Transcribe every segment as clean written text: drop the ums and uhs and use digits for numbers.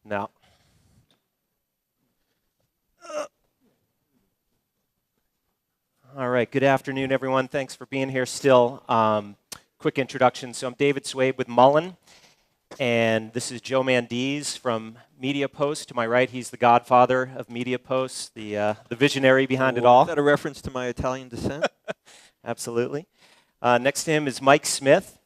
No. All right, good afternoon, everyone. Thanks for being here still. Quick introduction. So I'm David Swaebe with Mullen, and this is Joe Mandese from Media Post. To my right, he's the godfather of Media Post, the visionary behind it all. Is that a reference to my Italian descent? Absolutely. Next to him is Mike Smith,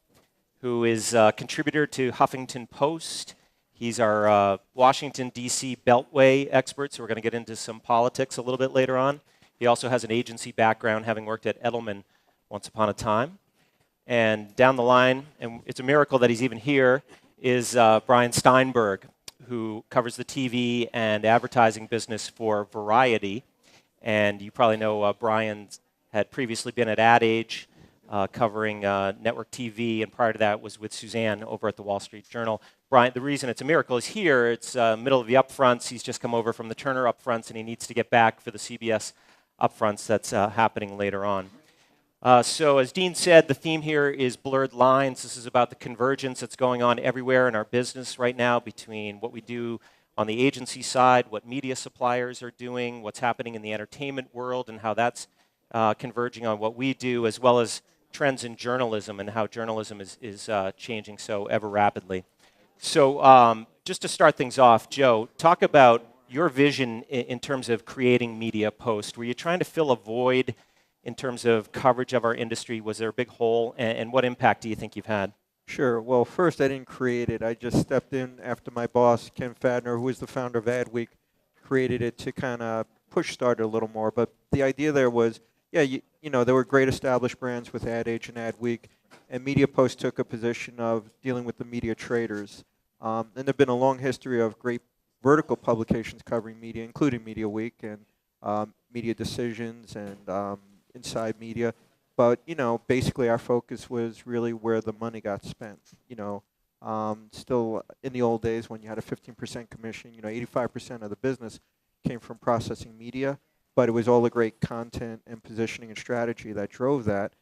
who is a contributor to Huffington Post. He's our Washington, D.C. Beltway expert, so we're going to get into some politics a little bit later on. He also has an agency background, having worked at Edelman once upon a time. And down the line, and it's a miracle that he's even here, is Brian Steinberg, who covers the TV and advertising business for Variety. And you probably know Brian had previously been at Ad Age, covering network TV, and prior to that was with Suzanne over at the Wall Street Journal. Brian, the reason it's a miracle is here. It's middle of the upfronts. He's just come over from the Turner upfronts, and he needs to get back for the CBS upfronts that's happening later on. So as Dean said, the theme here is blurred lines. This is about the convergence that's going on everywhere in our business right now between what we do on the agency side, what media suppliers are doing, what's happening in the entertainment world, and how that's converging on what we do, as well as trends in journalism and how journalism is changing so ever rapidly. So just to start things off, Joe, talk about your vision in terms of creating Media Post. Were you trying to fill a void in terms of coverage of our industry? Was there a big hole? And what impact do you think you've had? Sure. Well, first, I didn't create it. I just stepped in after my boss, Ken Fadner, who is the founder of Adweek, created it to kind of push start it a little more. But the idea there was, yeah, you know, there were great established brands with Ad Age and Adweek, and Media Post took a position of dealing with the media traders. And there have been a long history of great vertical publications covering media, including Media Week and Media Decisions and Inside Media. But, you know, basically our focus was really where the money got spent. You know, still in the old days when you had a 15% commission, you know, 85% of the business came from processing media, but it was all the great content and positioning and strategy that drove that.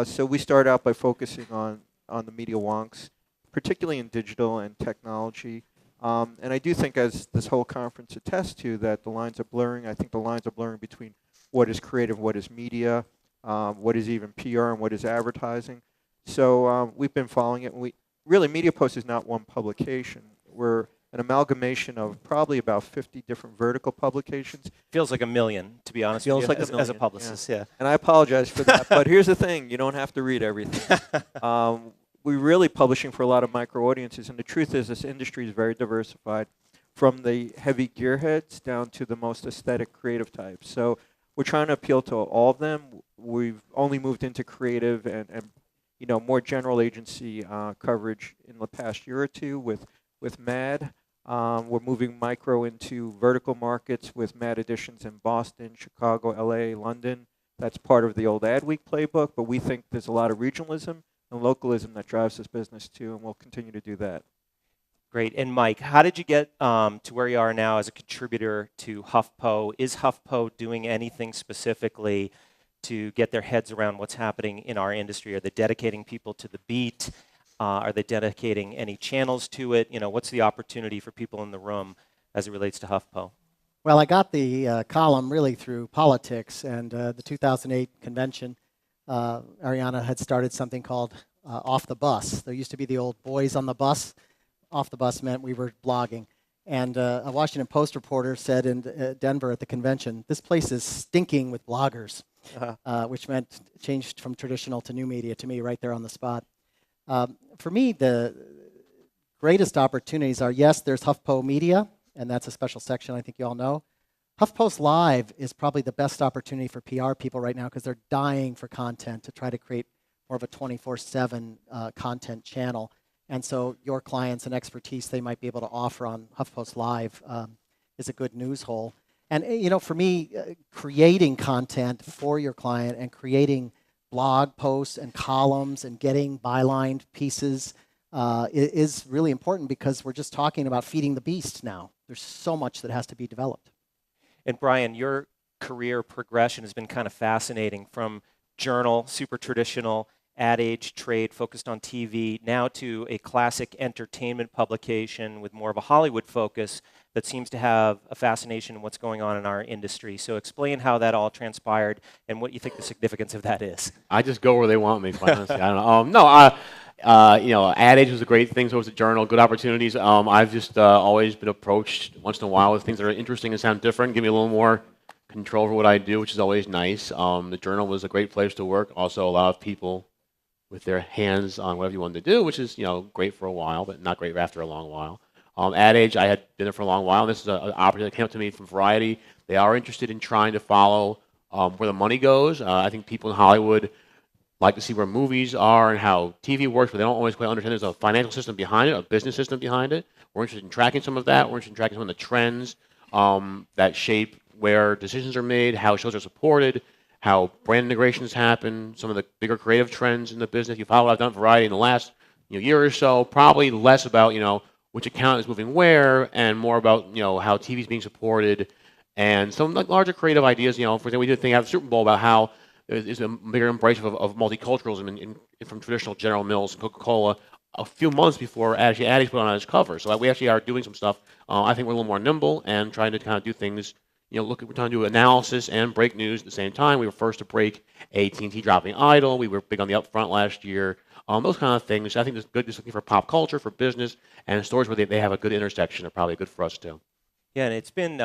So we started out by focusing on the media wonks, particularly in digital and technology. And I do think, as this whole conference attests to, that the lines are blurring. I think the lines are blurring between what is creative, what is media, what is even PR, and what is advertising. So we've been following it. And really, Media Post is not one publication. We're an amalgamation of probably about 50 different vertical publications. Feels like a million, to be honest Feels with you, like a million, as a publicist, yeah. And I apologize for that. But here's the thing. You don't have to read everything. We're really publishing for a lot of micro audiences, and the truth is this industry is very diversified, from the heavy gearheads down to the most aesthetic creative types. So we're trying to appeal to all of them. We've only moved into creative and you know, more general agency coverage in the past year or two with MAD. We're moving micro into vertical markets with MAD editions in Boston, Chicago, LA, London. That's part of the old Adweek playbook, but we think there's a lot of regionalism and localism that drives this business too, and we'll continue to do that. Great. And Mike, how did you get to where you are now as a contributor to HuffPo? Is HuffPo doing anything specifically to get their heads around what's happening in our industry? Are they dedicating people to the beat? Are they dedicating any channels to it? You know, what's the opportunity for people in the room as it relates to HuffPo? Well, I got the column really through politics and the 2008 convention. Ariana had started something called Off the Bus. There used to be the old Boys on the Bus. Off the Bus meant we were blogging. And a Washington Post reporter said in Denver at the convention, this place is stinking with bloggers, which meant changed from traditional to new media to me right there on the spot. For me, the greatest opportunities are, yes, there's HuffPo Media, and that's a special section I think you all know. HuffPost Live is probably the best opportunity for PR people right now because they're dying for content to try to create more of a 24/7 content channel. And so your clients and expertise they might be able to offer on HuffPost Live is a good news hole. And you know, for me, creating content for your client and creating blog posts and columns and getting byline pieces is really important because we're just talking about feeding the beast now. There's so much that has to be developed. And Brian, your career progression has been kind of fascinating, from journal, super traditional, ad age trade focused on TV, now to a classic entertainment publication with more of a Hollywood focus that seems to have a fascination in what's going on in our industry. So explain how that all transpired and what you think the significance of that is. I just go where they want me, quite honestly. I don't know. Ad age was a great thing, so was the journal, good opportunities. I've just always been approached once in a while with things that are interesting and sound different, give me a little more control over what I do, which is always nice. The journal was a great place to work. Also, a lot of people with their hands on whatever you wanted to do, which is great for a while, but not great after a long while. Ad age, I had been there for a long while. This is an opportunity that came up to me from Variety. They are interested in trying to follow where the money goes. I think people in Hollywood like to see where movies are and how TV works, but they don't always quite understand there's a financial system behind it, a business system behind it. We're interested in tracking some of that. We're interested in tracking some of the trends that shape where decisions are made, how shows are supported, how brand integrations happen, some of the bigger creative trends in the business. You follow what I've done at Variety in the last year or so, probably less about which account is moving where, and more about how TV is being supported, and some larger creative ideas. For example, we did a thing at the Super Bowl about how there's a bigger embrace of multiculturalism from traditional General Mills, Coca-Cola, a few months before actually Addie's put on its cover. So we actually are doing some stuff. I think we're a little more nimble and trying to kind of do things. We're trying to do analysis and break news at the same time. We were first to break AT&T dropping Idol. We were big on the upfront last year. Those kind of things. I think it's good just looking for pop culture, for business, and stories where they have a good intersection are probably good for us too. Yeah, and it's been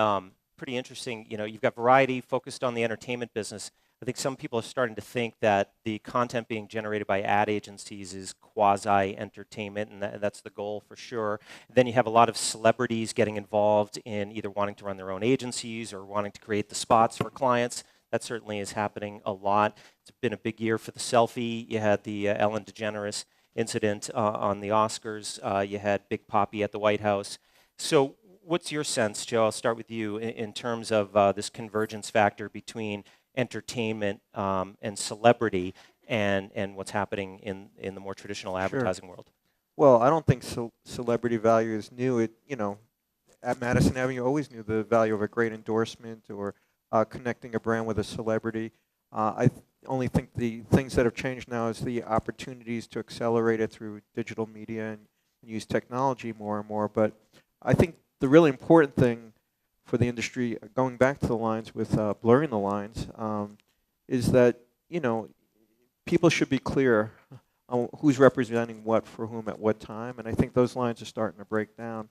pretty interesting. You've got Variety focused on the entertainment business. I think some people are starting to think that the content being generated by ad agencies is quasi-entertainment, and that's the goal for sure. Then you have a lot of celebrities getting involved in either wanting to run their own agencies or wanting to create the spots for clients. That certainly is happening a lot. It's been a big year for the selfie. You had the Ellen DeGeneres incident on the Oscars. You had Big Papi at the White House. So what's your sense, Joe? I'll start with you in terms of this convergence factor between entertainment and celebrity and what's happening in the more traditional advertising world. Well, I don't think celebrity value is new. At Madison Avenue, you always knew the value of a great endorsement or connecting a brand with a celebrity. I only think the things that have changed now is the opportunities to accelerate it through digital media and use technology more and more. But I think the really important thing for the industry, going back to the lines with blurring the lines, is that people should be clear on who's representing what for whom at what time, and I think those lines are starting to break down.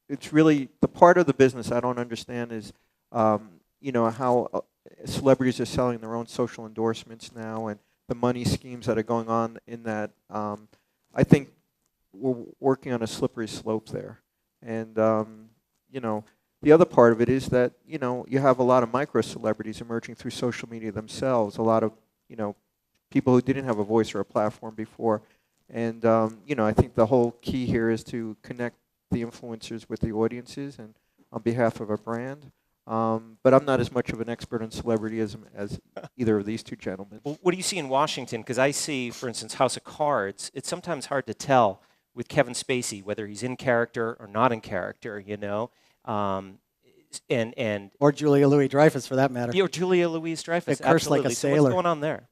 It's really the part of the business I don't understand is how celebrities are selling their own social endorsements now and the money schemes that are going on in that. I think we're working on a slippery slope there, and the other part of it is that you have a lot of micro celebrities emerging through social media themselves. A lot of people who didn't have a voice or a platform before, and I think the whole key here is to connect the influencers with the audiences and on behalf of a brand. But I'm not as much of an expert on celebrityism as either of these two gentlemen. Well, what do you see in Washington? Because I see, for instance, House of Cards. It's sometimes hard to tell with Kevin Spacey whether he's in character or not in character. Or Julia Louis-Dreyfus, for that matter. Or Julia Louis-Dreyfus. They curse like a So sailor. what's going on there?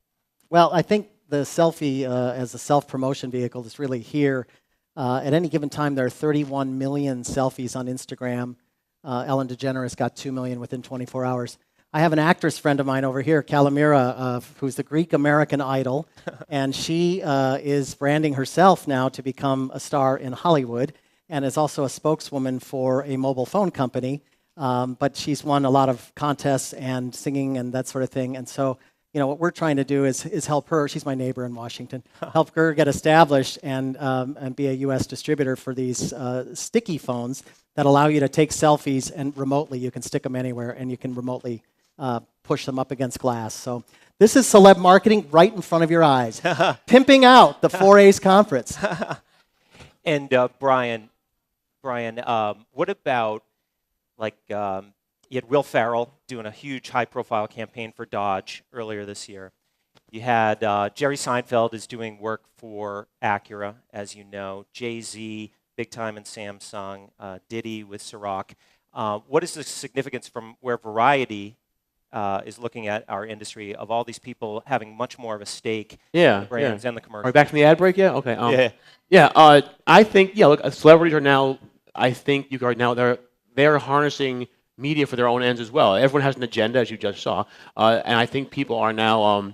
Well, I think the selfie as a self-promotion vehicle is really here. At any given time, there are 31 million selfies on Instagram. Ellen DeGeneres got 2 million within 24 hours. I have an actress friend of mine over here, Calamira, who's the Greek American Idol, and she is branding herself now to become a star in Hollywood, and is also a spokeswoman for a mobile phone company. But she's won a lot of contests and singing and that sort of thing. And so, what we're trying to do is help her. She's my neighbor in Washington. Help her get established and be a U.S. distributor for these sticky phones that allow you to take selfies and remotely. You can stick them anywhere and you can remotely push them up against glass. So this is celeb marketing right in front of your eyes. Pimping out the 4A's conference. And Brian, what about you had Will Ferrell doing a huge high-profile campaign for Dodge earlier this year. You had Jerry Seinfeld is doing work for Acura, as you know. Jay-Z, big time in Samsung. Diddy with Ciroc. What is the significance from where Variety is looking at our industry of all these people having much more of a stake Yeah, in the brands and the Are commercials. we back from the ad break yet? Okay. Yeah. I think look, celebrities are now. I think you are now they're harnessing media for their own ends as well. Everyone has an agenda, as you just saw, and I think people are now.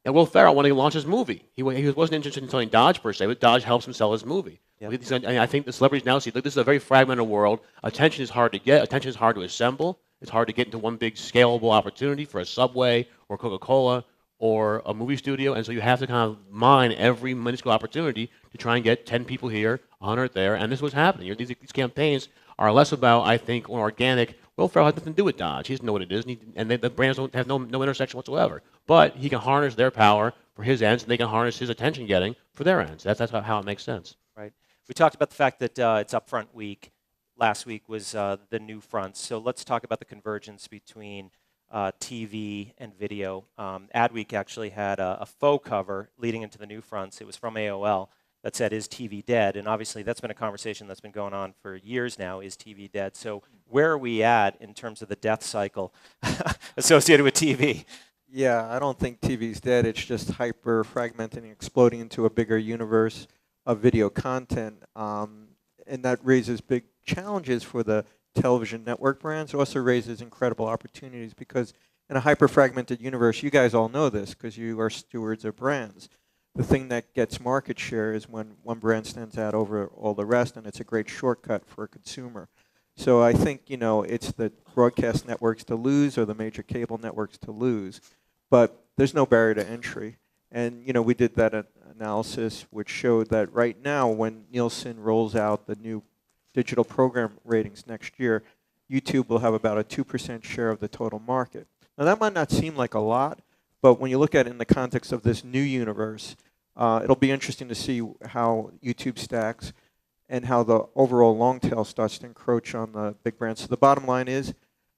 And Will Ferrell, when he launched his movie, he wasn't interested in selling Dodge per se, but Dodge helps him sell his movie. Yep. And I think the celebrities now see, look, this is a very fragmented world. Attention is hard to get. Attention is hard to assemble. It's hard to get into one big scalable opportunity for a Subway or Coca-Cola or a movie studio. And so you have to kind of mine every minuscule opportunity to try and get 10 people here, 100 there. And this is what's happening. These campaigns are less about, I think, organic. Will Ferrell has nothing to do with Dodge. He doesn't know what it is, and the brands don't have no intersection whatsoever. But he can harness their power for his ends, and they can harness his attention getting for their ends. That's how it makes sense. Right. We talked about the fact that it's upfront week. Last week was the new fronts. So let's talk about the convergence between TV and video. Adweek actually had a faux cover leading into the new fronts. It was from AOL that said, "Is TV dead?" And obviously that's been a conversation that's been going on for years now. Is TV dead? So where are we at in terms of the death cycle associated with TV? Yeah, I don't think TV's dead. It's just hyper fragmenting and exploding into a bigger universe of video content. And that raises big challenges for the television network brands. It also raises incredible opportunities because in a hyper fragmented universe, you guys all know this because you are stewards of brands. The thing that gets market share is when one brand stands out over all the rest, and it's a great shortcut for a consumer. So I think, it's the broadcast networks to lose or the major cable networks to lose. But there's no barrier to entry. And, we did that analysis which showed that right now when Nielsen rolls out the new digital program ratings next year, YouTube will have about a 2% share of the total market. Now that might not seem like a lot, but when you look at it in the context of this new universe, it'll be interesting to see how YouTube stacks and how the overall long tail starts to encroach on the big brands. So the bottom line is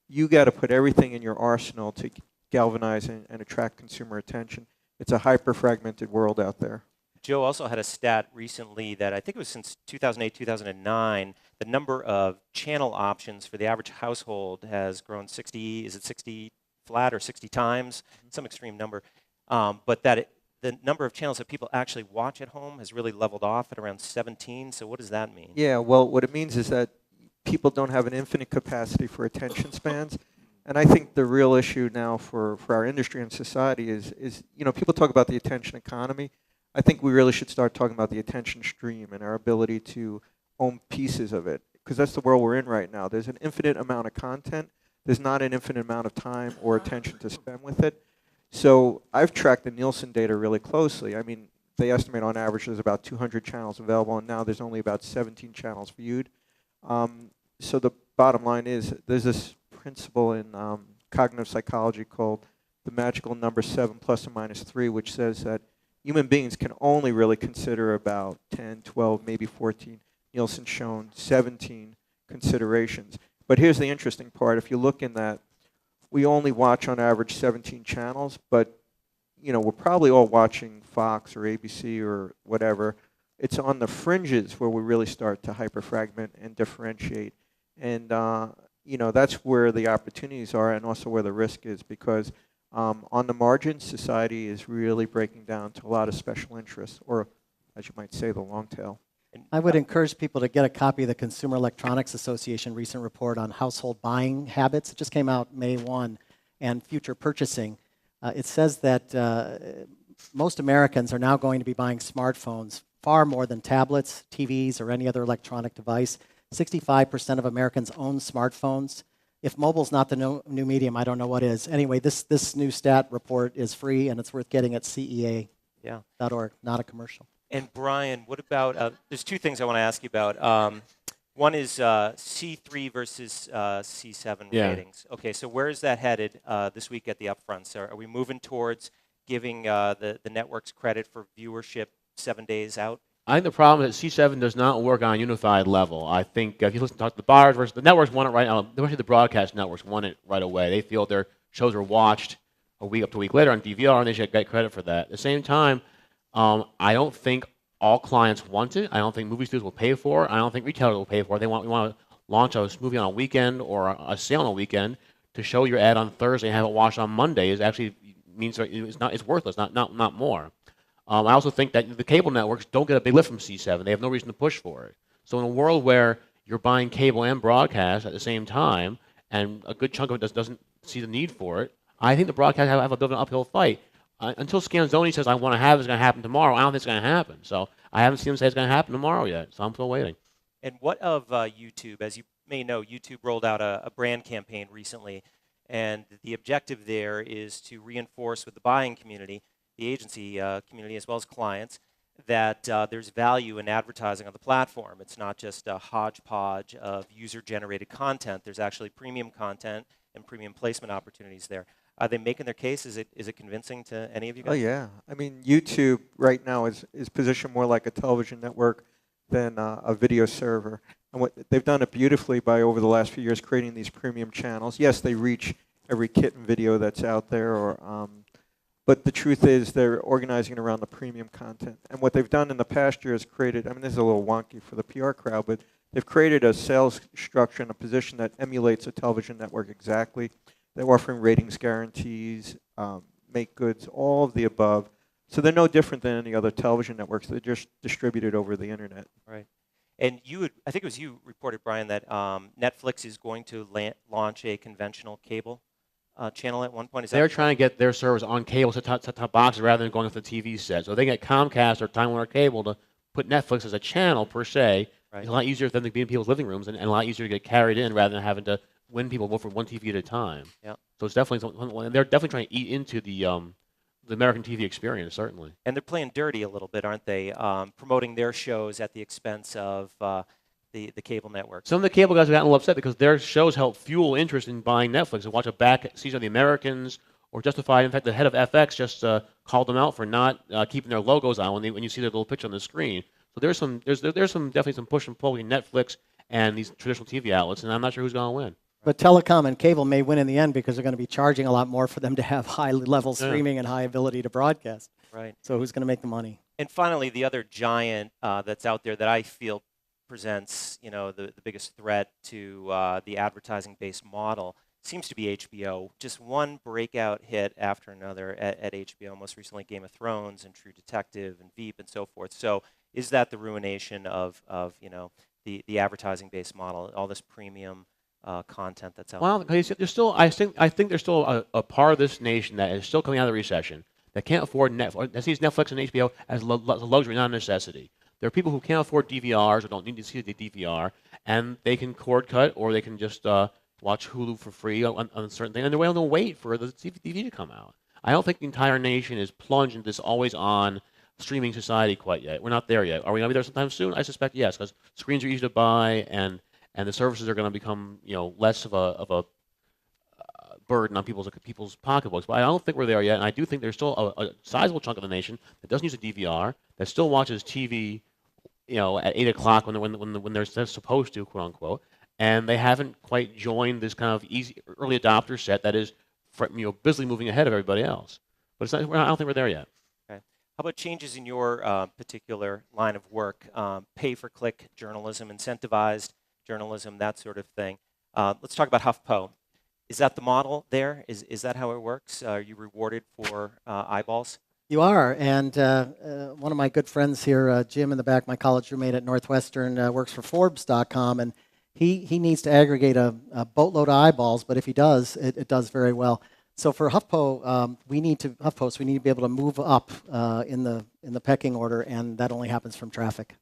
you got to put everything in your arsenal to galvanize and attract consumer attention. It's a hyper-fragmented world out there. Joe also had a stat recently that I think it was since 2008, 2009, the number of channel options for the average household has grown 60 flat or 60 times, some extreme number, but that the number of channels that people actually watch at home has really leveled off at around 17. So what does that mean? Yeah, well, what it means is that people don't have an infinite capacity for attention spans. And I think the real issue now for our industry and society is people talk about the attention economy. I think we really should start talking about the attention stream and our ability to own pieces of it, because that's the world we're in right now. There's an infinite amount of content. There's not an infinite amount of time or attention to spend with it. So I've tracked the Nielsen data really closely. I mean, they estimate on average there's about 200 channels available, and now there's only about 17 channels viewed. So the bottom line is there's this principle in cognitive psychology called the magical number 7 plus or minus 3, which says that human beings can only really consider about 10, 12, maybe 14. Nielsen's shown 17 considerations. But here's the interesting part. If you look in that, we only watch on average 17 channels, but we're probably all watching Fox or ABC or whatever. It's on the fringes where we really start to hyperfragment and differentiate. And that's where the opportunities are and also where the risk is, because on the margins, society is really breaking down to a lot of special interests, or as you might say, the long tail. I would encourage people to get a copy of the Consumer Electronics Association recent report on household buying habits. It just came out May 1, and future purchasing. It says that most Americans are now going to be buying smartphones far more than tablets, TVs, or any other electronic device. 65% of Americans own smartphones. If mobile's not the new medium, I don't know what is. Anyway, this new stat report is free, and it's worth getting at CEA.org, not a commercial. And Brian, what about, there's two things I want to ask you about. One is C3 versus C7 ratings. Okay, so where is that headed this week at the upfronts? Are we moving towards giving the networks credit for viewership 7 days out? I think the problem is that C7 does not work on a unified level. I think if you listen to the buyers versus the networks want it right now, especially the broadcast networks want it right away. They feel their shows are watched a week up to a week later on DVR, and they should get credit for that. At the same time, I don't think all clients want it. I don't think movie studios will pay for it. I don't think retailers will pay for it. We want to launch a movie on a weekend or a sale on a weekend to show your ad on Thursday and have it watched on Monday is actually means it's worthless, not more. I also think that the cable networks don't get a big lift from C7. They have no reason to push for it. So in a world where you're buying cable and broadcast at the same time, and a good chunk of it doesn't see the need for it, I think the broadcast have a bit of an uphill fight. Until Scanzoni says, I want to have it's going to happen tomorrow, I don't think it's going to happen. So I haven't seen him say it's going to happen tomorrow yet, so I'm still waiting. And what of YouTube? As you may know, YouTube rolled out a brand campaign recently, and the objective there is to reinforce with the buying community, the agency community, as well as clients, that there's value in advertising on the platform. It's not just a hodgepodge of user-generated content. There's actually premium content and premium placement opportunities there. Are they making their case? Is it convincing to any of you guys? Oh, yeah. I mean, YouTube right now is positioned more like a television network than a video server. And what they've done it beautifully by, over the last few years, creating these premium channels. Yes, they reach every kitten video that's out there, but the truth is they're organizing it around the premium content. And what they've done in the past year is created, I mean, this is a little wonky for the PR crowd, but they've created a sales structure and a position that emulates a television network exactly. They're offering ratings guarantees, make goods, all of the above. So they're no different than any other television networks. They're just distributed over the internet. Right. And I think it was you reported, Brian, that Netflix is going to launch a conventional cable channel at one point. They're trying to get their service on cable set-top boxes rather than going off the TV set. So they get Comcast or Time Warner Cable to put Netflix as a channel per se. Right. It's a lot easier for them to be in people's living rooms and a lot easier to get carried in rather than having to win people from one TV at a time. Yeah. So it's definitely something, they're definitely trying to eat into the American TV experience, certainly. And they're playing dirty a little bit, aren't they? Promoting their shows at the expense of the cable network. Some of the cable guys have gotten a little upset because their shows help fuel interest in buying Netflix and watch a back season of The Americans or Justified. In fact, the head of FX just called them out for not keeping their logos on when you see their little picture on the screen. So there's definitely some push and pull between Netflix and these traditional TV outlets, and I'm not sure who's going to win. But telecom and cable may win in the end because they're going to be charging a lot more for them to have high-level streaming and high ability to broadcast. Right. So who's going to make the money? And finally, the other giant that's out there that I feel presents, the biggest threat to the advertising-based model seems to be HBO. Just one breakout hit after another at HBO. Most recently, Game of Thrones and True Detective and Veep and so forth. So, is that the ruination of the advertising-based model? All this premium content that's out there. Well, there's still, I think there's still a part of this nation that is still coming out of the recession that can't afford Netflix. That sees Netflix and HBO as a luxury, not a necessity. There are people who can't afford DVRs or don't need to see the DVR, and they can cord cut or they can just watch Hulu for free on certain things, and they're willing to wait for the DVD to come out. I don't think the entire nation is plunged into this always-on streaming society quite yet. We're not there yet. Are we going to be there sometime soon? I suspect yes, because screens are easy to buy, and the services are going to become less of a burden on people's pocketbooks. But I don't think we're there yet, and I do think there's still a sizable chunk of the nation that doesn't use a DVR, that still watches TV, at 8 o'clock when they're supposed to, quote unquote, and they haven't quite joined this kind of easy early adopter set that is, busily moving ahead of everybody else. But it's not, I don't think we're there yet. Okay. How about changes in your particular line of work? Pay-for-click journalism, incentivized journalism, that sort of thing. Let's talk about HuffPo. Is that the model there? Is that how it works? Are you rewarded for eyeballs? You are, and one of my good friends here, Jim in the back, my college roommate at Northwestern, works for Forbes.com, and he needs to aggregate a boatload of eyeballs, but if he does, it does very well. So for HuffPo, we need to be able to move up in the pecking order, and that only happens from traffic.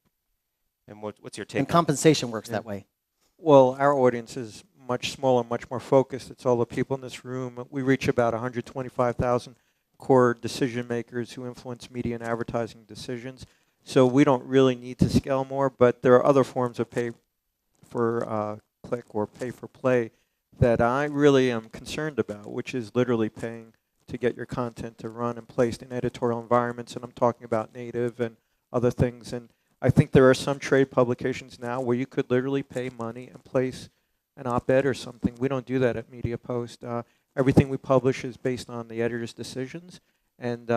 And what's your take? And compensation works that way. Well, our audience is much smaller, much more focused. It's all the people in this room. We reach about 125,000 core decision makers who influence media and advertising decisions. So we don't really need to scale more, but there are other forms of pay for click or pay for play that I really am concerned about, which is literally paying to get your content to run and placed in editorial environments, and I'm talking about native and other things. And I think there are some trade publications now where you could literally pay money and place an op-ed or something. We don't do that at Media Post. Everything we publish is based on the editor's decisions, and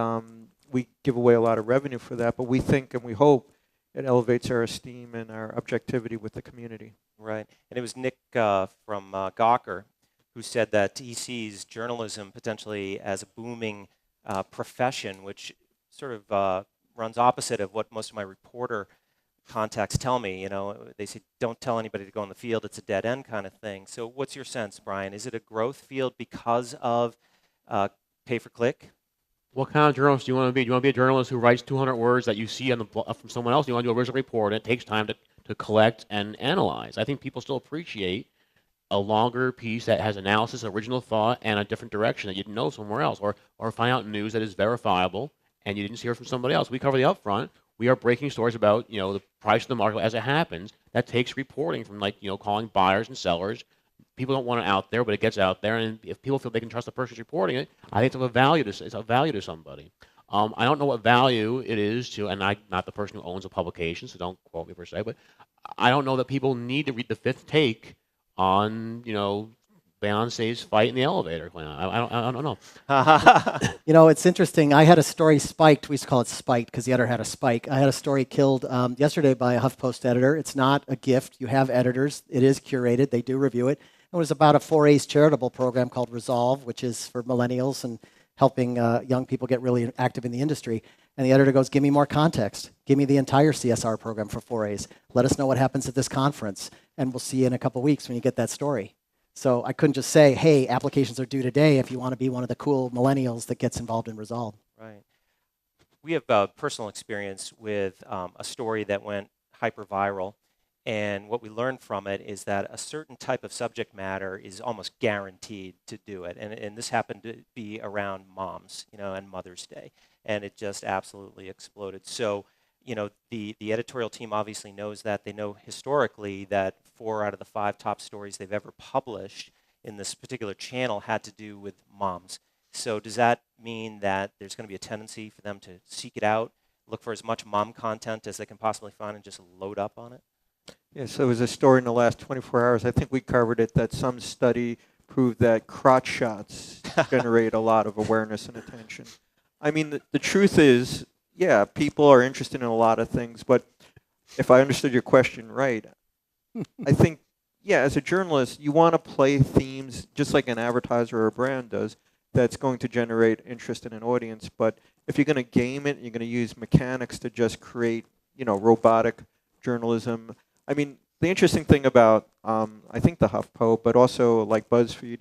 we give away a lot of revenue for that, but we think and we hope it elevates our esteem and our objectivity with the community. Right. And it was Nick from Gawker who said that he sees journalism potentially as a booming profession, which sort of runs opposite of what most of my reporter contacts tell me. You know, they say, don't tell anybody to go in the field, it's a dead end kind of thing. So what's your sense, Brian? Is it a growth field because of pay-per-click? What kind of journalist do you want to be? Do you want to be a journalist who writes 200 words that you see on the from someone else? Do you want to do a original report, and it takes time to collect and analyze? I think people still appreciate a longer piece that has analysis, original thought, and a different direction that you didn't know somewhere else, or find out news that is verifiable and you didn't hear from somebody else. We cover the upfront. We are breaking stories about, you know, the price of the market as it happens. That takes reporting from, like, you know, calling buyers and sellers. People don't want it out there, but it gets out there, and if people feel they can trust the person reporting it, I think it's of a value to it's a value to somebody. I don't know what value it is to, and I'm not the person who owns a publication, so don't quote me per se, but I don't know that people need to read the fifth take on, you know, Beyonce's fight in the elevator. I don't know. You know, it's interesting. I had a story spiked. We used to call it spiked because the editor had a spike. I had a story killed yesterday by a HuffPost editor. It's not a gift. You have editors. It is curated. They do review it. It was about a 4A's charitable program called Resolve, which is for millennials and helping young people get really active in the industry. And the editor goes, give me more context. Give me the entire CSR program for 4A's. Let us know what happens at this conference. And we'll see you in a couple weeks when you get that story. So I couldn't just say, hey, applications are due today if you want to be one of the cool millennials that gets involved in Resolve. Right. We have personal experience with a story that went hyper viral. And what we learned from it is that a certain type of subject matter is almost guaranteed to do it. And this happened to be around moms, you know, and Mother's Day. And it just absolutely exploded. So, you know, the editorial team obviously knows that. They know historically that 4 out of the 5 top stories they've ever published in this particular channel had to do with moms. So does that mean that there's going to be a tendency for them to seek it out, look for as much mom content as they can possibly find and just load up on it? Yeah, so there was a story in the last 24 hours, I think we covered it, that some study proved that crotch shots generate a lot of awareness and attention. I mean, the truth is, yeah, people are interested in a lot of things, but if I understood your question right, I think, yeah, as a journalist, you want to play themes just like an advertiser or a brand does that's going to generate interest in an audience. But if you're going to game it, you're going to use mechanics to just create, you know, robotic journalism. I mean, the interesting thing about, I think the HuffPo, but also like BuzzFeed,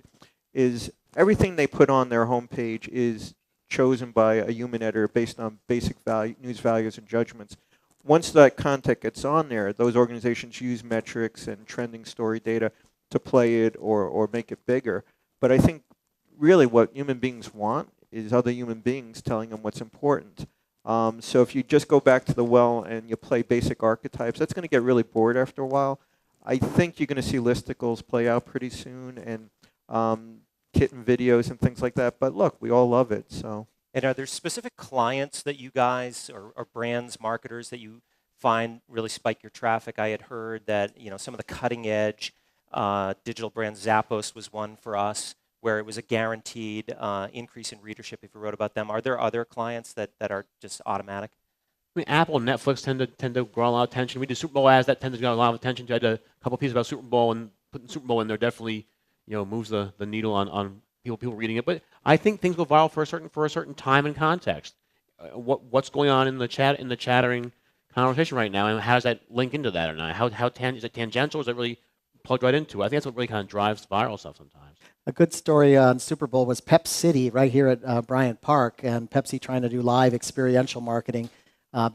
is everything they put on their homepage is chosen by a human editor based on basic news values and judgments. Once that content gets on there, those organizations use metrics and trending story data to play it or make it bigger. But I think really what human beings want is other human beings telling them what's important. So if you just go back to the well and you play basic archetypes, that's going to get really bored after a while. I think you're going to see listicles play out pretty soon and kitten videos and things like that. But look, we all love it. So. And are there specific clients that you guys or brands, marketers that you find really spike your traffic? I had heard that, you know, some of the cutting edge digital brands, Zappos was one for us, where it was a guaranteed increase in readership if you wrote about them. Are there other clients that are just automatic? I mean, Apple and Netflix tend to draw a lot of attention. We do Super Bowl ads that tend to draw a lot of attention. I had a couple pieces about Super Bowl, and putting Super Bowl in there definitely, you know, moves the needle on people reading it. But I think things go viral for a certain time and context. What's going on in the chattering conversation right now, and how does that link into that or not? Is it tangential? Or is it really plugged right into it? I think that's what really kind of drives viral stuff sometimes. A good story on Super Bowl was Pep City right here at Bryant Park, and Pepsi trying to do live experiential marketing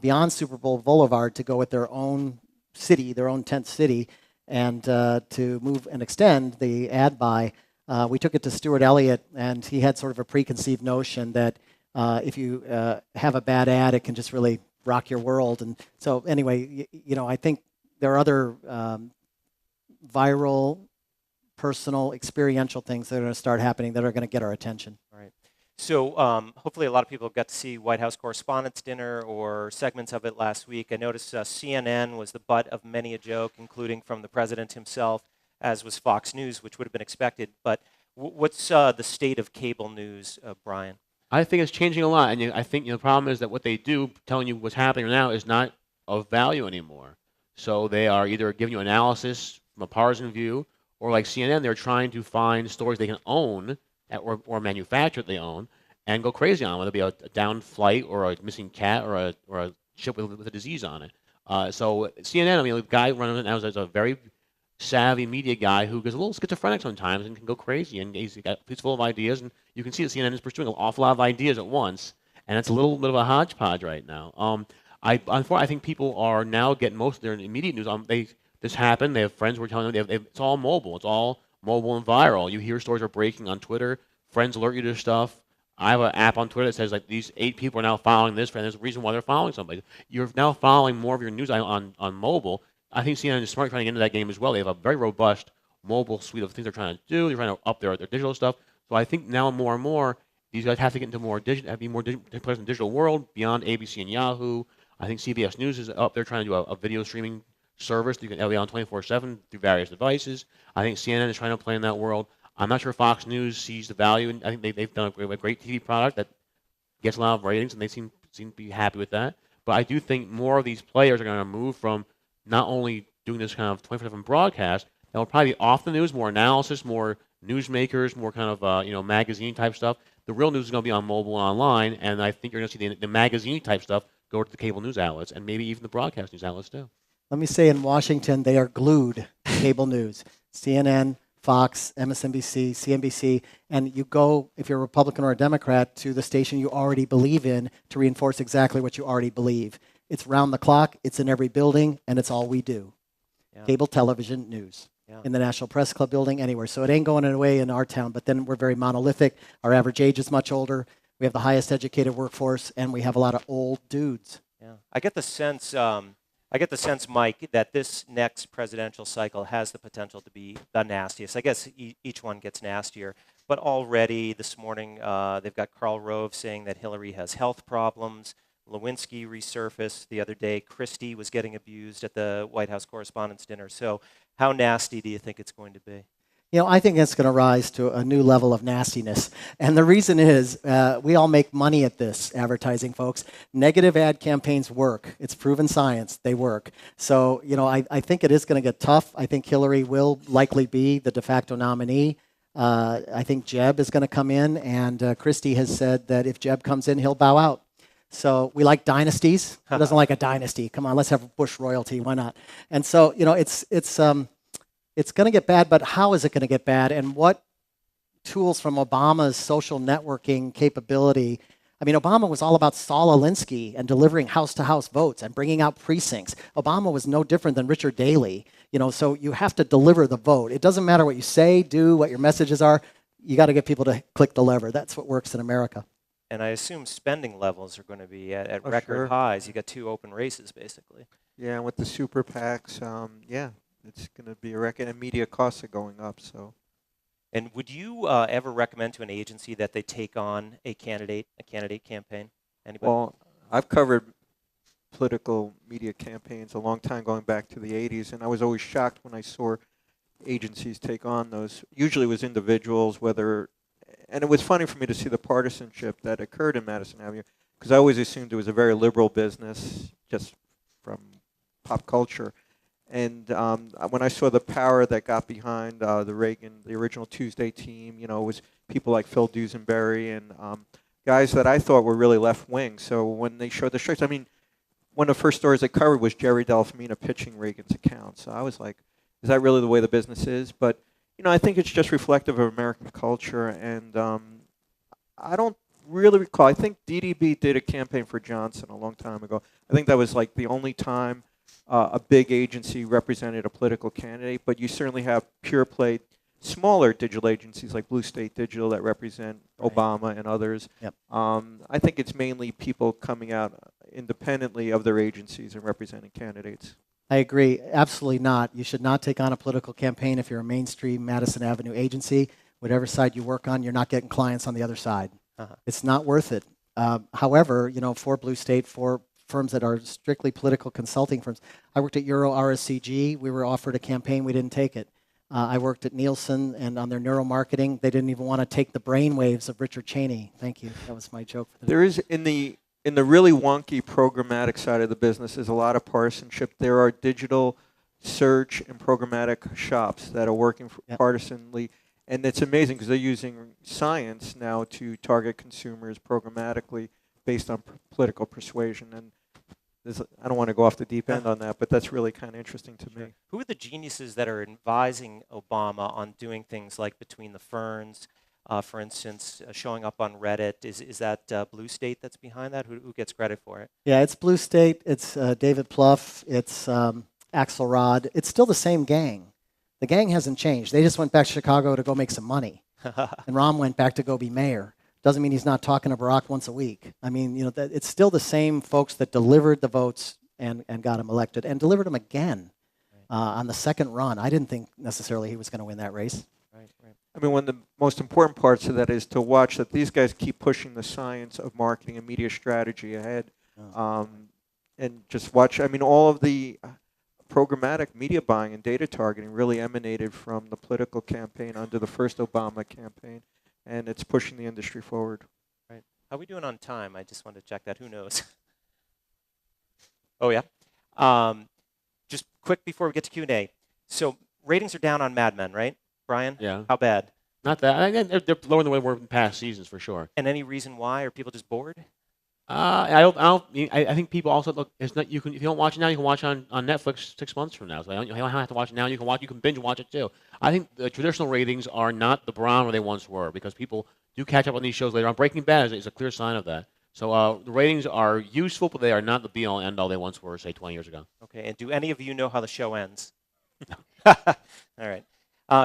beyond Super Bowl Boulevard to go with their own city, their own tent city, and to move and extend the ad buy. We took it to Stuart Elliott, and he had sort of a preconceived notion that if you have a bad ad, it can just really rock your world. And so anyway, you know, I think there are other viral, personal, experiential things that are going to start happening that are going to get our attention. Right. So hopefully a lot of people got to see White House Correspondents' Dinner or segments of it last week. I noticed CNN was the butt of many a joke, including from the president himself, as was Fox News, which would have been expected. But what's the state of cable news, Brian? I think it's changing a lot, and I think the problem is that what they do, telling you what's happening now, is not of value anymore. So they are either giving you analysis from a partisan view, Or like CNN, they're trying to find stories they can own or manufacture that they own and go crazy on, whether it be a downed flight or a missing cat or a ship with a disease on it. So CNN, I mean, the guy running it now is a very savvy media guy who gets a little schizophrenic sometimes and can go crazy, and he's full of ideas, and you can see that CNN is pursuing an awful lot of ideas at once, and it's a little bit of a hodgepodge right now. I think people are now getting most of their immediate news. This happened. They have friends who are telling them it's all mobile. It's all mobile and viral. You hear stories are breaking on Twitter. Friends alert you to stuff. I have an app on Twitter that says like these 8 people are now following this friend. There's a reason why they're following somebody. You're now following more of your news on mobile. I think CNN is smart trying to get into that game as well. They have a very robust mobile suite of things they're trying to do. They're trying to up their digital stuff. So I think now more and more these guys have to get into more digital, be more present in the digital world beyond ABC and Yahoo. I think CBS News is up there trying to do a video streaming service that you can be on 24/7 through various devices. I think CNN is trying to play in that world. I'm not sure Fox News sees the value, and I think they've done a great TV product that gets a lot of ratings, and they seem to be happy with that. But I do think more of these players are going to move from not only doing this kind of 24/7 broadcast, they'll probably be off the news, more analysis, more newsmakers, more kind of magazine type stuff. The real news is going to be on mobile and online, and I think you're going to see the magazine type stuff go to the cable news outlets and maybe even the broadcast news outlets too. Let me say in Washington, they are glued to cable news. CNN, Fox, MSNBC, CNBC, and you go, if you're a Republican or a Democrat, to the station you already believe in to reinforce exactly what you already believe. It's round the clock, it's in every building, and it's all we do. Yeah. Cable television news. Yeah. In the National Press Club building, anywhere. So it ain't going away in our town, but then we're very monolithic. Our average age is much older. We have the highest educated workforce, and we have a lot of old dudes. Yeah. I get the sense, Mike, that this next presidential cycle has the potential to be the nastiest. I guess each one gets nastier. But already this morning, they've got Karl Rove saying that Hillary has health problems. Lewinsky resurfaced the other day. Christie was getting abused at the White House Correspondents' Dinner. So how nasty do you think it's going to be? You know, I think it's going to rise to a new level of nastiness. And the reason is we all make money at this, advertising folks. Negative ad campaigns work. It's proven science. They work. So, you know, I think it is going to get tough. I think Hillary will likely be the de facto nominee. I think Jeb is going to come in, and Christie has said that if Jeb comes in, he'll bow out. So we like dynasties. Who doesn't like a dynasty? Come on, let's have Bush royalty. Why not? And so, you know, it's going to get bad, but how is it going to get bad? And what tools from Obama's social networking capability? I mean, Obama was all about Saul Alinsky and delivering house-to-house votes and bringing out precincts. Obama was no different than Richard Daley. You know, so you have to deliver the vote. It doesn't matter what you say, do, what your messages are. You got to get people to click the lever. That's what works in America. And I assume spending levels are going to be at record highs. You got 2 open races, basically. Yeah, and with the super PACs, yeah, it's going to be a record, and media costs are going up. So, and would you ever recommend to an agency that they take on a candidate campaign? Anybody? Well, I've covered political media campaigns a long time, going back to the 80s, and I was always shocked when I saw agencies take on those. Usually it was individuals, and it was funny for me to see the partisanship that occurred in Madison Avenue, because I always assumed it was a very liberal business, just from pop culture. And when I saw the power that got behind the original Tuesday team, you know, it was people like Phil Duesenberry and guys that I thought were really left-wing. So when they showed the shirts, I mean, one of the first stories I covered was Jerry Delfamina pitching Reagan's account. So I was like, is that really the way the business is? But you know, I think it's just reflective of American culture, and I don't really recall. I think DDB did a campaign for Johnson a long time ago. I think that was like the only time a big agency represented a political candidate, but you certainly have pure play, smaller digital agencies like Blue State Digital that represent Obama and others. Yep. I think it's mainly people coming out independently of their agencies and representing candidates. I agree. Absolutely not. You should not take on a political campaign if you're a mainstream Madison Avenue agency. Whatever side you work on, you're not getting clients on the other side. It's not worth it. However, you know, for Blue State, for firms that are strictly political consulting firms, I worked at Euro RSCG. We were offered a campaign. We didn't take it. I worked at Nielsen, and on their neuromarketing, they didn't even want to take the brainwaves of Richard Cheney. Thank you. That was my joke. For the There is, in the really wonky programmatic side of the business, is a lot of partisanship. There are digital search and programmatic shops that are working partisanly. And it's amazing because they're using science now to target consumers programmatically based on political persuasion. And I don't want to go off the deep end on that, but that's really kind of interesting to me. Who are the geniuses that are advising Obama on doing things like Between the Ferns, for instance, showing up on Reddit? Is that Blue State that's behind that? Who gets credit for it? Yeah, it's Blue State. It's David Plouffe. It's Axelrod. It's still the same gang. The gang hasn't changed. They just went back to Chicago to go make some money. And Rahm went back to go be mayor. Doesn't mean he's not talking to Barack once a week. I mean, it's still the same folks that delivered the votes and got him elected and delivered him again on the second run. I didn't think necessarily he was going to win that race. Right. I mean, one of the most important parts of that is to watch that these guys keep pushing the science of marketing and media strategy ahead. And just watch, I mean, all of the programmatic media buying and data targeting really emanated from the political campaign under the first Obama campaign. And it's pushing the industry forward. Right. How are we doing on time? I just wanted to check that. Who knows? Oh, yeah. Just quick before we get to Q&A. So ratings are down on Mad Men, right, Brian? Yeah. How bad? Not that. I think they're lower than they were in past seasons for sure. And any reason why? Are people just bored? I think people also look. It's not you can if you don't watch it now, you can watch it on Netflix 6 months from now. So you don't have to watch it now. You can binge watch it too. I think the traditional ratings are not the brown where they once were because people do catch up on these shows later on. Breaking Bad is a clear sign of that. So the ratings are useful, but they are not the be all end all they once were, say 20 years ago. Okay. And do any of you know how the show ends? All right.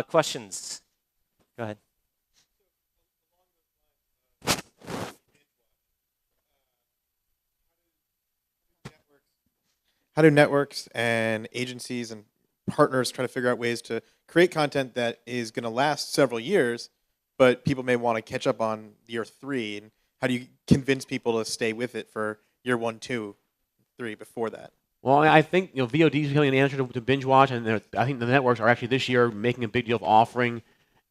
Questions? Go ahead. How do networks and agencies and partners try to figure out ways to create content that is going to last several years, but people may want to catch up on year 3? And how do you convince people to stay with it for year 1, 2, 3 before that? Well, I think VOD is becoming an answer to binge watch, and I think the networks are actually this year making a big deal of offering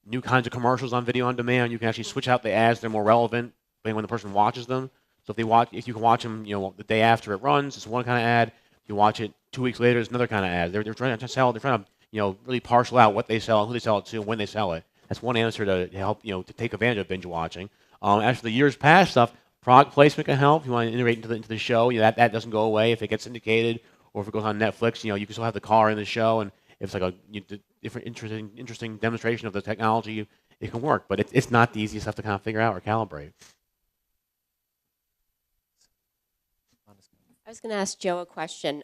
new kinds of commercials on video on demand. You can actually switch out the ads; they're more relevant when the person watches them. So if you can watch them, the day after it runs, it's one kind of ad. If you watch it 2 weeks later, it's another kind of ad. They're trying to sell. They're trying to really parcel out what they sell, who they sell it to, and when they sell it. That's one answer to help to take advantage of binge watching. As for the years past stuff, product placement can help. If you want to integrate into the show, that doesn't go away if it gets syndicated or if it goes on Netflix. You can still have the car in the show, and if it's like a different interesting demonstration of the technology, it can work. But it's not the easiest stuff to kind of figure out or calibrate. I was going to ask Joe a question.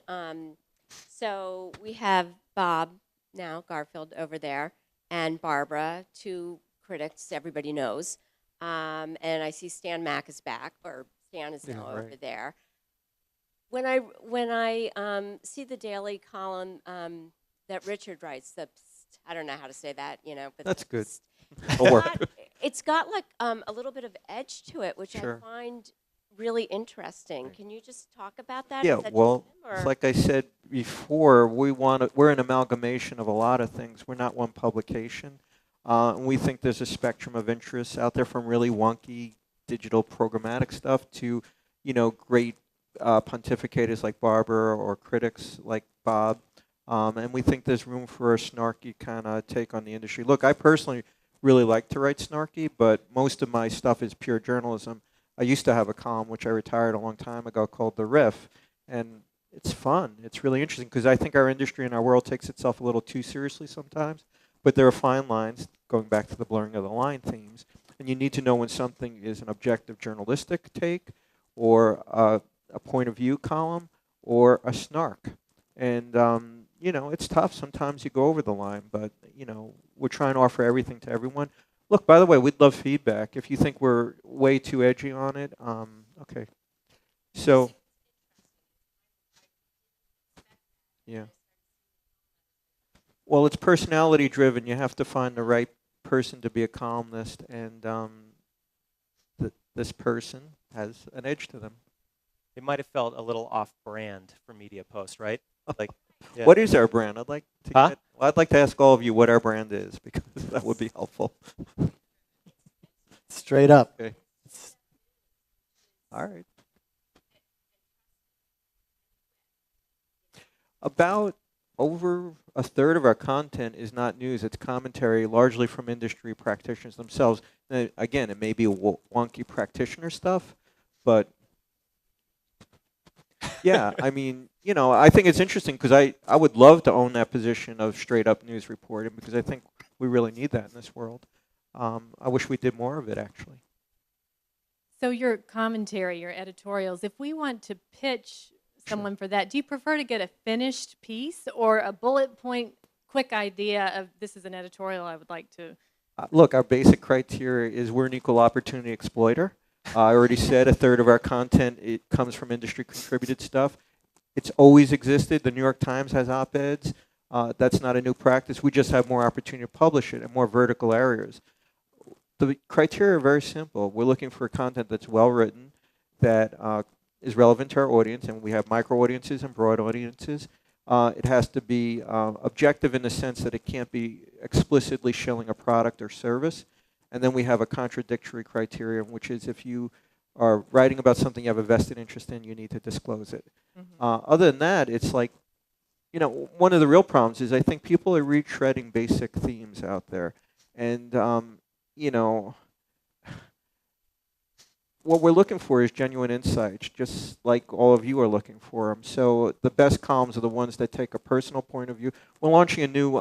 So we have Bob now, Garfield, over there, and Barbara, 2 critics everybody knows. And I see Stan Mack is back, or Stan is now over there. When I see the daily column that Richard writes, I don't know how to say that, but that's good. It's got like a little bit of edge to it, which Sure. I find really interesting. Can you just talk about that? Yeah, well, it's like I said before, we're an amalgamation of a lot of things. We're not one publication. And we think there's a spectrum of interests out there from really wonky digital programmatic stuff to, great pontificators like Barbara or critics like Bob. And we think there's room for a snarky kind of take on the industry. Look, I personally really like to write snarky, but most of my stuff is pure journalism. I used to have a column, which I retired a long time ago, called The Riff, and it's fun. It's really interesting because I think our industry and our world takes itself a little too seriously sometimes, but there are fine lines, going back to the blurring of the line themes, and you need to know when something is an objective journalistic take or a point of view column or a snark. And, it's tough. Sometimes you go over the line, but, we're trying to offer everything to everyone. Look, by the way, we'd love feedback. If you think we're way too edgy on it, okay. So, yeah. Well, it's personality driven. You have to find the right person to be a columnist, and this person has an edge to them. It might have felt a little off-brand for Media Post, right? Like, yeah. What is our brand? I'd like to Huh? I'd like to ask all of you what our brand is because that would be helpful. Straight up. Okay. All right. About over a third of our content is not news. It's commentary, largely from industry practitioners themselves. Now, again, it may be wonky practitioner stuff, but yeah, I mean, I think it's interesting because I would love to own that position of straight up news reporting because I think we really need that in this world. I wish we did more of it, actually. So your commentary, your editorials, if we want to pitch someone for that, do you prefer to get a finished piece or a bullet point, quick idea of this is an editorial I would like to? Look, our basic criteria is we're an equal opportunity exploiter. I already said a third of our content, it comes from industry contributed stuff. It's always existed. The New York Times has op-eds. That's not a new practice. We just have more opportunity to publish it in more vertical areas. The criteria are very simple. We're looking for content that's well written, that is relevant to our audience, and we have micro audiences and broad audiences. It has to be objective in the sense that it can't be explicitly shilling a product or service. And then we have a contradictory criterion, which is if you are writing about something you have a vested interest in, you need to disclose it. Other than that, it's like, one of the real problems is I think people are retreading basic themes out there. And, what we're looking for is genuine insights, just like all of you are looking for them. So the best columns are the ones that take a personal point of view. We're launching a new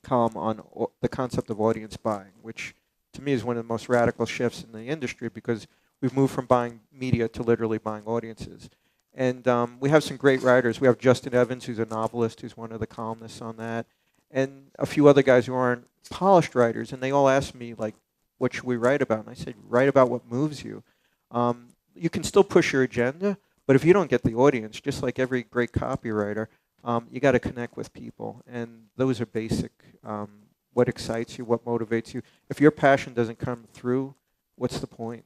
column on the concept of audience buying, which to me is one of the most radical shifts in the industry because we've moved from buying media to literally buying audiences. And we have some great writers. We have Justin Evans, who's a novelist, who's one of the columnists on that, and a few other guys who aren't polished writers. And they all ask me, like, what should we write about? And I said, write about what moves you. You can still push your agenda, but if you don't get the audience, just like every great copywriter, you got to connect with people. And those are basic. What excites you, what motivates you. If your passion doesn't come through, what's the point?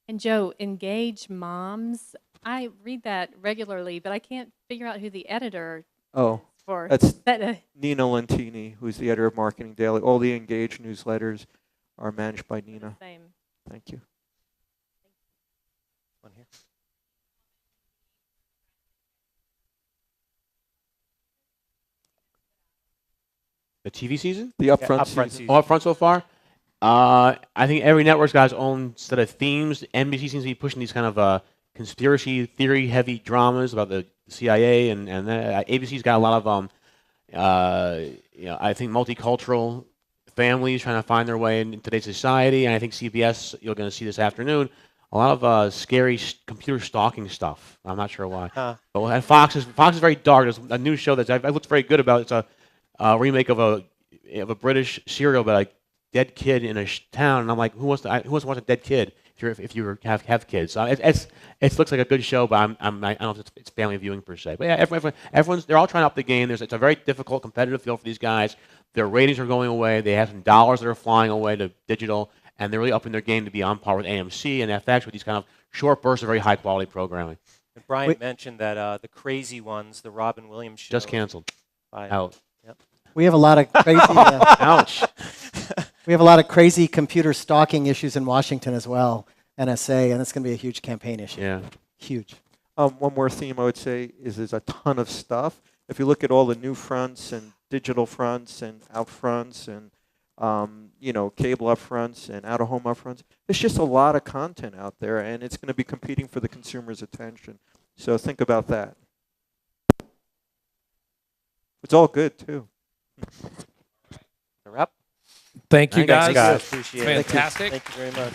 And Joe, Engage Moms, I read that regularly, but I can't figure out who the editor is for. That's Nina Lentini, who's the editor of Marketing Daily. All the Engage newsletters are managed by Nina. Same. Thank you. One here. The TV season? The upfront upfront season. Oh, up front so far? I think every network's got its own set of themes. NBC seems to be pushing these kind of conspiracy theory-heavy dramas about the CIA, and ABC's got a lot of, I think multicultural families trying to find their way in today's society, and I think CBS, you're going to see this afternoon, a lot of scary computer stalking stuff. I'm not sure why. And Fox is very dark. There's a new show that I looked very good about. It's a remake of a British serial about a dead kid in a town, and I'm like, who wants to watch a dead kid if you have kids? It looks like a good show, but I don't know if it's family viewing per se. But yeah, they're all trying to up the game. It's a very difficult, competitive field for these guys. Their ratings are going away. They have some dollars that are flying away to digital, and they're really upping their game to be on par with AMC and FX with these kind of short bursts of very high quality programming. And Brian mentioned that the Crazy Ones, the Robin Williams show, Just canceled. Out. Yep. We have a lot of crazy. Ouch. We have a lot of crazy computer stalking issues in Washington as well, NSA, and it's going to be a huge campaign issue. Yeah. Huge. One more theme I would say is there's a ton of stuff. If you look at all the new fronts and digital fronts and out fronts and cable up fronts and out of home up fronts, there's just a lot of content out there, and it's going to be competing for the consumer's attention. So think about that. It's all good too. A wrap. Thank you, guys. Thanks, guys. Appreciate it. Fantastic. Thank you very much.